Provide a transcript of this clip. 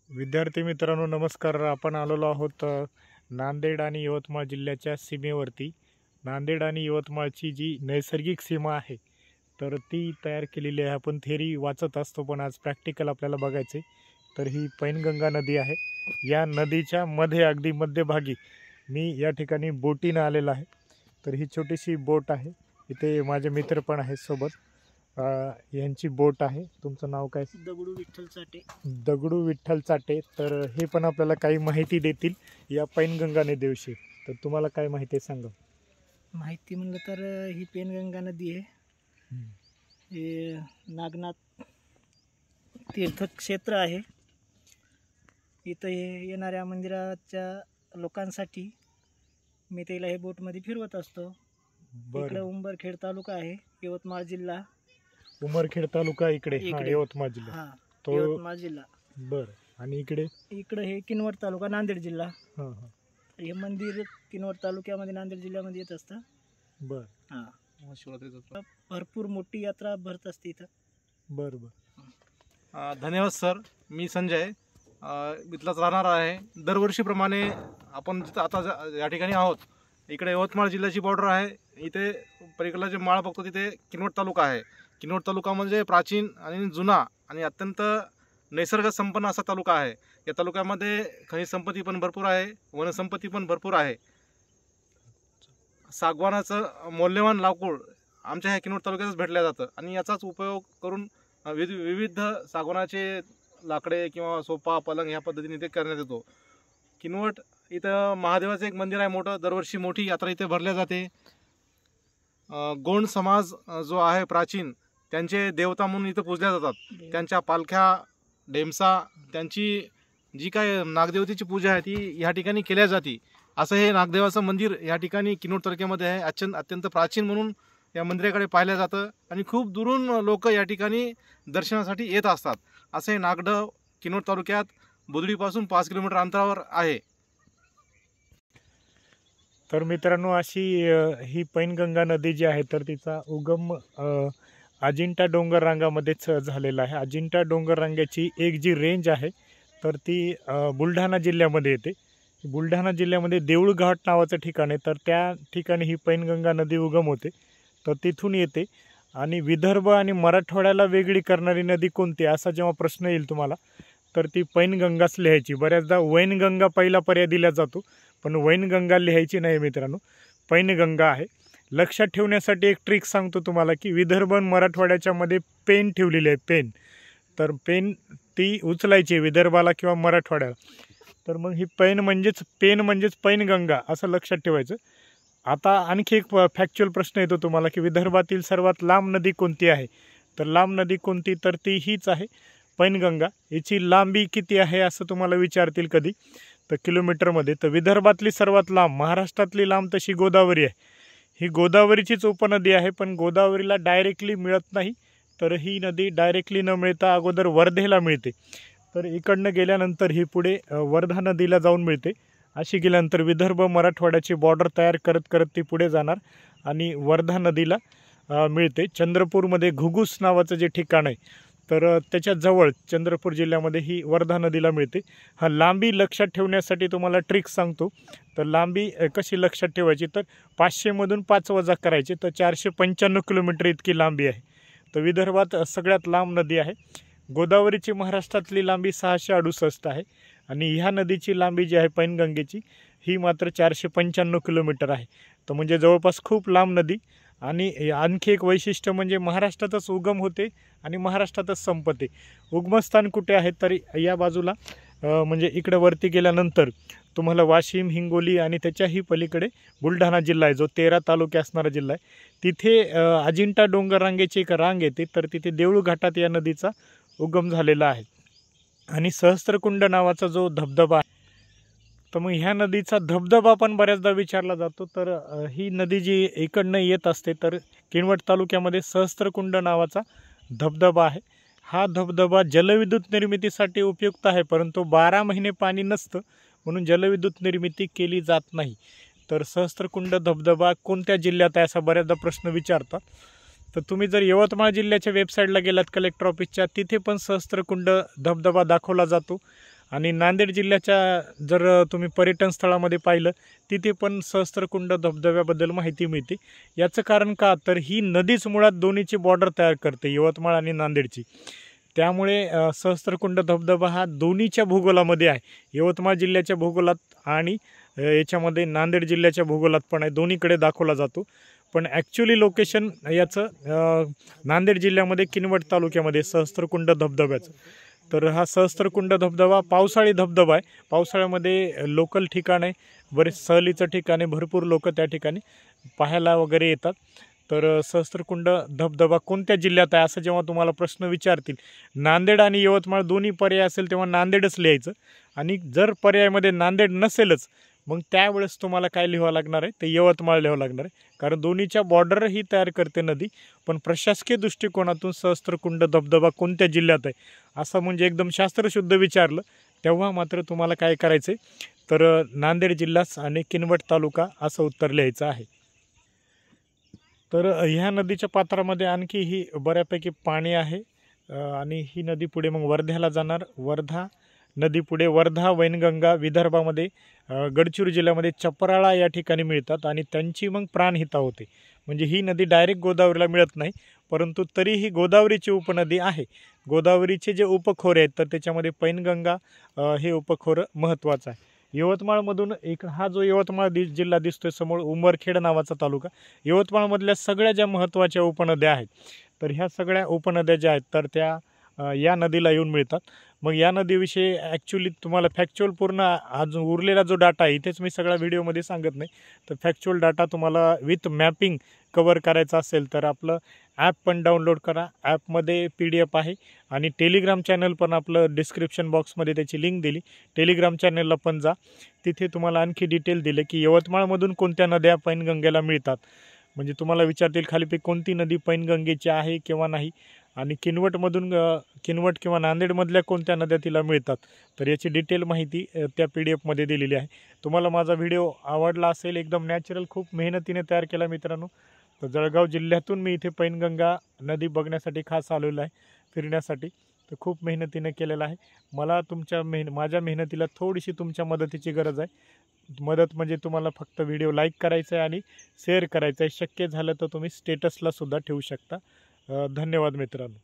विद्यार्थी मित्रांनो नमस्कार. आपण आलेलो आहोत नांदेड आणि यवतमाळ जिल्ह्याच्या सीमेवरती. नांदेड आणि यवतमाळची जी नैसर्गिक सीमा आहे तर ती तयार केलेली आहे. आपण थेरी वाचत असतो पण आज प्रॅक्टिकल आपल्याला बघायचे. तर ही पैनगंगा नदी आहे. या नदीच्या मध्ये अगदी मध्यभागी मी या ठिकाणी बोटीने आलेला आहे. तर ही छोटीशी बोट आहे. इथे माझे मित्र पण आहेत सोबत. यांची बोट आहे. तुमचं नाव काय? दगडू विठ्ठल चाटे. दगडू विठ्ठल चाटे. तर हे पण आपल्याला काही माहिती देतील या पैनगंगा नदीविषयी. तर तुम्हाला काय माहिती आहे सांगा. माहिती म्हणलं तर ही पैनगंगा नदी आहे. हे नागनाथ तीर्थक्षेत्र आहे. इथं येणाऱ्या मंदिराच्या लोकांसाठी मी त्याला हे बोटमध्ये फिरवत असतो. इकडे उंबरखेड तालुका आहे, यवतमाळ जिल्हा. उमरखेड तालुका इकडे यवतमाळ जिल्हा. हा, यवतमाळ जिल्हा. बरं. आणि इकडे हे किनवट तालुका, नांदेड जिल्हा. हां. हे मंदिर किनवट तालुक्यामध्ये नांदेड जिल्ह्यामध्ये येत असतं. बरं. हां, शिवरात्रीचा भरपूर मोठी यात्रा भरत असते इथं. बरं. धन्यवाद सर. मी संजय इथलाच राहणार आहे. दरवर्षीप्रमाणे आपण जिथं आता या ठिकाणी आहोत, इकडे यवतमाळ जिल्ह्याची बॉर्डर आहे. इथे पलीकडला जे माळ बघतो तिथे किनवट तालुका आहे. किनवट तालुका म्हणजे प्राचीन आणि जुना आणि अत्यंत नैसर्ग संपन्न असा तालुका आहे. या तालुक्यामध्ये खनिज संपत्ती पण भरपूर आहे, वनसंपत्ती पण भरपूर आहे. सागवानाचं मौल्यवान लाकूड आमच्या ह्या किनवट तालुक्यातच भेटलं जातं आणि याचाच उपयोग करून विविध सागवानाचे लाकडे किंवा सोफा, पलंग ह्या पद्धतीने इथे करण्यात येतो. किनवट इथं महादेवाचं एक मंदिर आहे मोठं. दरवर्षी मोठी यात्रा इथे भरल्या जाते. गोंड समाज जो आहे प्राचीन, त्यांचे देवता म्हणून इथं पूजल्या जातात. त्यांच्या पालख्या, ढेमसा, त्यांची जी काय नागदेवतेची पूजा आहे ती ह्या ठिकाणी केल्या जाते. असं हे नागदेवाचं मंदिर या ठिकाणी किनवट तालुक्यामध्ये आहे. अत्यंत प्राचीन म्हणून या मंदिराकडे पाहिलं जातं आणि खूप दुरून लोक या ठिकाणी दर्शनासाठी येत असतात. असे नागडव किनवट तालुक्यात बुदडीपासून 5 किलोमीटर अंतरावर आहे. तर मित्रांनो अशी ही पैनगंगा नदी जी आहे तर तिचा उगम अजिंठा डोंगर रांगामध्येच झालेला आहे. अजिंठा डोंगर रांगाची एक जी रेंज आहे तर ती बुलढाणा जिल्ह्यामध्ये येते. बुलढाणा जिल्ह्यामध्ये देऊळघाट नावाचं ठिकाण आहे. तर त्या ठिकाणी ही पैनगंगा नदी उगम होते. तर तिथून येते. आणि विदर्भ आणि मराठवाड्याला वेगळी करणारी नदी कोणती असा जेव्हा प्रश्न येईल तुम्हाला तर ती पैनगंगाच लिहायची. बऱ्याचदा वैनगंगा पहिला पर्याय दिला जातो पण वैनगंगा लिहायची नाही मित्रांनो, पैनगंगा आहे. लक्षात ठेवण्यासाठी एक ट्रिक सांगतो तुम्हाला की विदर्भ आणि मराठवाड्याच्या मध्ये पेन ठेवलेली आहे. पेन, तर पेन ती उचलायची विदर्भाला किंवा मराठवाड्याला. तर मग ही पेन म्हणजेच पैनगंगा असं लक्षात ठेवायचं. आता आणखी एक फॅक्च्युअल प्रश्न येतो तुम्हाला की विदर्भातील सर्वात लांब नदी कोणती आहे. तर लांब नदी कोणती तर ती हीच आहे, पैनगंगा. याची लांबी किती आहे असं तुम्हाला विचारतील कधी तर किलोमीटरमध्ये. तर विदर्भातली सर्वात लांब, महाराष्ट्रातली लांब तशी गोदावरी आहे. ही गोदावरीचीच उपनदी आहे पण गोदावरीला डायरेक्टली मिळत नाही. तर ही नदी डायरेक्टली न मिळता अगोदर वर्धेला मिळते. तर इकडनं गेल्यानंतर ही पुढे वर्धा नदीला जाऊन मिळते. अशी गेल्यानंतर विदर्भ मराठवाड्याची बॉर्डर तयार करत करत ती पुढे जाणार आणि वर्धा नदीला मिळते. चंद्रपूरमध्ये घुगुस नावाचं जे ठिकाण आहे तर त्याच्या जवळ चंद्रपूर जिल्ह्यामध्ये ही वर्धा नदीला मिळते. लांबी लक्षात ठेवण्यासाठी तुम्हाला ट्रिक सांगतो. तर लांबी कशी लक्षात ठेवायची तर 500मधून 5 वजा करायचे तर 495 किलोमीटर इतकी लांबी आहे. तर विदर्भात सगळ्यात लांब नदी आहे. गोदावरीची महाराष्ट्रातली लांबी 668 आहे आणि ह्या नदीची लांबी जी आहे पैनगंगेची ही मात्र 495 किलोमीटर आहे. तर म्हणजे जवळपास खूप लांब नदी. आणि आणखी एक वैशिष्ट्य म्हणजे महाराष्ट्रातच उगम होते आणि महाराष्ट्रातच संपते. उगमस्थान कुठे आहे तर या बाजूला म्हणजे इकडे वरती गेल्यानंतर तुम्हाला वाशिम, हिंगोली आणि त्याच्याही पलीकडे बुलढाणा जिल्हा आहे जो 13 तालुके असणारा जिल्हा आहे. तिथे अजिंठा डोंगर रांगेची एक रांग येते तर तिथे देऊळघाटात या नदीचा उगम झालेला आहे. आणि सहस्त्रकुंड नावाचा जो धबधबा आहे तर मग ह्या नदीचा धबधबा पण बऱ्याचदा विचारला जातो. तर ही नदी जी इकडनं येत असते तर किनवट तालुक्यामध्ये सहस्त्रकुंड नावाचा धबधबा आहे. हा धबधबा जलविद्युत निर्मितीसाठी उपयुक्त आहे परंतु 12 महिने पाणी नसतं म्हणून जलविद्युत निर्मिती केली जात नाही. तर सहस्त्रकुंड धबधबा कोणत्या जिल्ह्यात आहे असा बऱ्याचदा प्रश्न विचारतात. तर तुम्ही जर यवतमाळ जिल्ह्याच्या वेबसाईटला गेलात कलेक्टर ऑफिसच्या तिथे पण सहस्त्रकुंड धबधबा दाखवला जातो. आणि नांदेड जिल्ह्याच्या जर तुम्ही पर्यटन स्थळामध्ये पाहिलं तिथे पण सहस्त्रकुंड धबधब्याबद्दल माहिती मिळते. याचं कारण का, तर ही नदीच मुळात दोन्हीची बॉर्डर तयार करते, यवतमाळ आणि नांदेडची. त्यामुळे सहस्त्रकुंड धबधबा हा दोन्हीच्या भूगोलामध्ये आहे, यवतमाळ जिल्ह्याच्या भूगोलात आणि याच्यामध्ये नांदेड जिल्ह्याच्या भूगोलात पण आहे, दोन्हीकडे दाखवला जातो. पण ॲक्च्युली लोकेशन याचं नांदेड जिल्ह्यामध्ये किनवट तालुक्यामध्ये सहस्त्रकुंड धबधब्याचं. तर हा सहस्त्रकुंड धबधबा पावसाळी धबधबा आहे. पावसाळ्यामध्ये लोकल ठिकाण आहे, बरेच सहलीचं ठिकाण आहे, भरपूर लोक त्या ठिकाणी पाहायला वगैरे येतात. तर सहस्त्रकुंड धबधबा कोणत्या जिल्ह्यात आहे असं जेव्हा तुम्हाला प्रश्न विचारतील, नांदेड आणि यवतमाळ दोन्ही पर्याय असेल तेव्हा नांदेडच लिहायचं. आणि जर पर्यायामध्ये नांदेड नसेलच मग त्यावेळेस तुम्हाला काय लिहावं लागणार आहे, ते यवतमाळ लिहावं लागणार आहे. कारण दोन्हीच्या बॉर्डर ही तयार करते नदी. पण प्रशासकीय दृष्टिकोनातून सहस्त्रकुंड धबधबा कोणत्या जिल्ह्यात आहे असं म्हणजे एकदम शास्त्रशुद्ध विचारलं तेव्हा मात्र तुम्हाला काय करायचं आहे, तर नांदेड जिल्हा आणि किनवट तालुका असं उत्तर लिहायचं आहे. तर ह्या नदीच्या पात्रामध्ये आणखी ही बऱ्यापैकी पाणी आहे आणि ही नदी पुढे मग वर्ध्याला जाणार. वर्धा नदी पुढे वर्धा वैनगंगा विदर्भामध्ये गडचिरोली जिल्ह्यामध्ये चपराळा या ठिकाणी मिळतात आणि त्यांची मग प्राणहिता होते. म्हणजे ही नदी डायरेक्ट गोदावरीला मिळत नाही, परंतु तरीही गोदावरीची उपनदी आहे. गोदावरीचे जे उपखोरे आहेत तर त्याच्यामध्ये पैनगंगा हे उपखोरं महत्त्वाचं आहे. यवतमाळमधून एक हा जो यवतमाळ जिल्हा दिसतोय समोर, उंबरखेड नावाचा तालुका. यवतमाळमधल्या सगळ्या ज्या महत्त्वाच्या उपनद्या आहेत तर ह्या सगळ्या उपनद्या ज्या आहेत तर त्या या नदीला येऊन मिळतात. मग या नदीविषयी ॲक्च्युली तुम्हाला फॅक्च्युअल पूर्ण आज उरलेला जो डाटा आहे इथेच मी सगळ्या व्हिडिओमध्ये सांगत नाही, तर फॅक्च्युअल डाटा तुम्हाला विथ मॅपिंग कवर करायचा असेल तर आपलं ॲप पण डाउनलोड करा. ॲपमध्ये PDF आहे आणि टेलिग्राम चॅनल पण आपलं डिस्क्रिप्शन बॉक्समध्ये त्याची लिंक दिली, टेलिग्राम चॅनलला पण जा. तिथे तुम्हाला आणखी डिटेल दिले की यवतमाळमधून कोणत्या नद्या पैनगंगेला मिळतात. म्हणजे तुम्हाला विचारतील खाली कोणती नदी पैनगंगेची आहे किंवा नाही, आणि किनवटमधून किनवट किंवा नांदेडमधल्या कोणत्या नद्या तिला मिळतात, तर याची डिटेल माहिती त्या PDF मध्ये दिलेली आहे. तुम्हाला माझा व्हिडिओ आवडला असेल, एकदम नॅचरल खूप मेहनतीने तयार केला मित्रांनो. तर जळगाव जिल्ह्यातून मी इथे पैनगंगा नदी बघण्यासाठी खास आलेलो आहे, फिरण्यासाठी. तर खूप मेहनतीने केलेलं आहे. मला माझ्या मेहनतीला थोडीशी तुमच्या मदतीची गरज आहे. मदत म्हणजे तुम्हाला फक्त व्हिडिओ लाईक करायचा आहे आणि शेअर करायचा आहे. शक्य झालं तर तुम्ही स्टेटसला सुद्धा ठेवू शकता. धन्यवाद मित्रांनो.